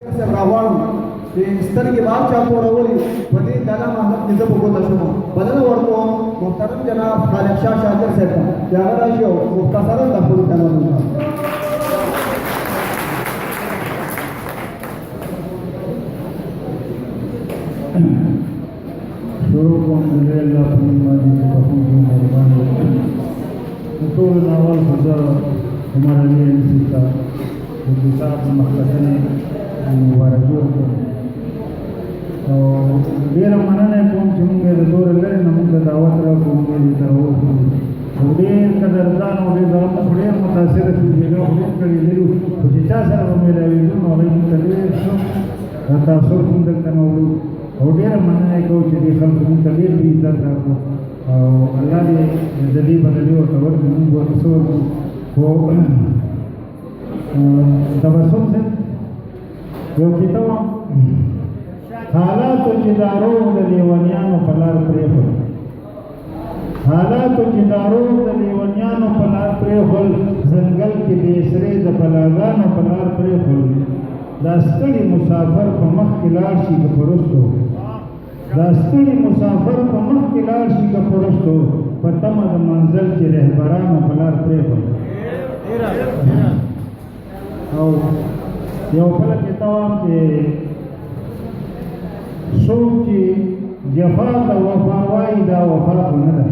راغواړو چې سترګې بار چا پورولې په دې دغه محنت کې زه په ګوته شوم بلنه ورکوم محترم جناب خالد شاه شاکر صاحب ته چې هغه راشي او مختصرا د خپلو کلامونو شروع کوم د الله په نوم باندې په کوم مهرباني ټول ناول حضر عمر علي انصتا د کتاب مختصر ورجو او ډیر مننه کوم چې موږ د دور لري نو موږ دعوت را کوم دې تر اوسه او ډیر قدردان او ډیر متاثر شو چې دا خپل کړي لرو چې چا سره ملایوي نو هغه متلې شو تاسو کوم دلته نو او ډیر مننه کوم چې دې خلکو موږ ډیر عزت راکو او الله دې د دې بدلې او تور موږ ورسو او تبسم سے یو کتاب حالاتو چې دارو د لیونیانو په لار پرېښول حالاتو چې دارو د لیونیانو په لار پرېښول ځنګل کې بې سرې د بلاګانو په لار پرېښول دا ستړي مسافر په مخ کې لاړ شي که پرستو دا ستړي مسافر په مخ کې لاړ شي که پرستو په تمه د منزل چې رهبرانو په لار پرېښول او یو بل کتاب چې څوک چې جفا ته وفا وایي دا وفا خو نه ده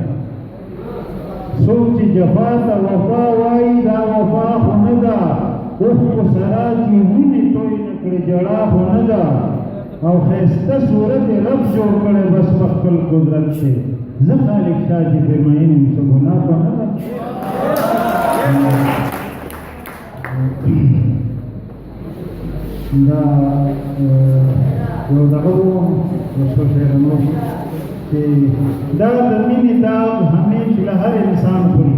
څوک چې جفا ته وفا وایي دا وفا خو نه ده اوښ په سرا کې وینې توی نه کړې جړا خو نه ده او ښایسته صورت یې رب جوړ کړی بس په خپل قدرت دی زه خالق شاه چې بېمین یم څه ګناه خو نه ده دا یو دغه څه شعرونه چې دا د مینې داغ همیش له هر انسان خوري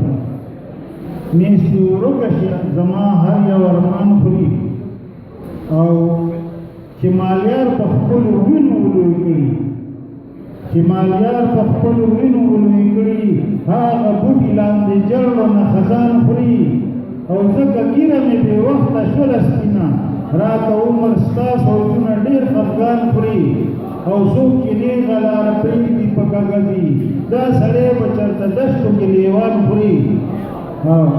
نیستي ورکه شي زما هر یو ارمان خوري او چې مالیار په خپلو وینو ولوی کړي چې مالیار په خپلو وینو ولوی کړي هغه بوټي لاندې جړو نه خزان خوري او ځکه ګیره مې بې وخته شوله سپینه راته عمر ستا سوچونه ډېر خفګان خوري او څوک چې نیغه لاره پرېږدي په کږه ځي دا سړی به چېرته دښتو کې لیوان خوري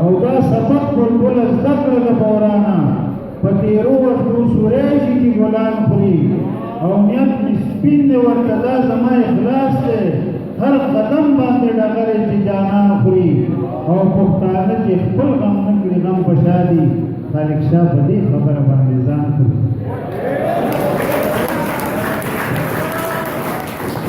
او دا سبق بلبله زده کړه د بورانه په تېرو وختو سوری شي چې ګلان خوري او نیت مې سپین دی ورته دا زما اخلاص دی هر قدم باندې ډغرې چې جانان خوري او پښتانه چې خپل غم نه کړي غم په شا دي خالق شاه په دې خبره باندې ځان کړي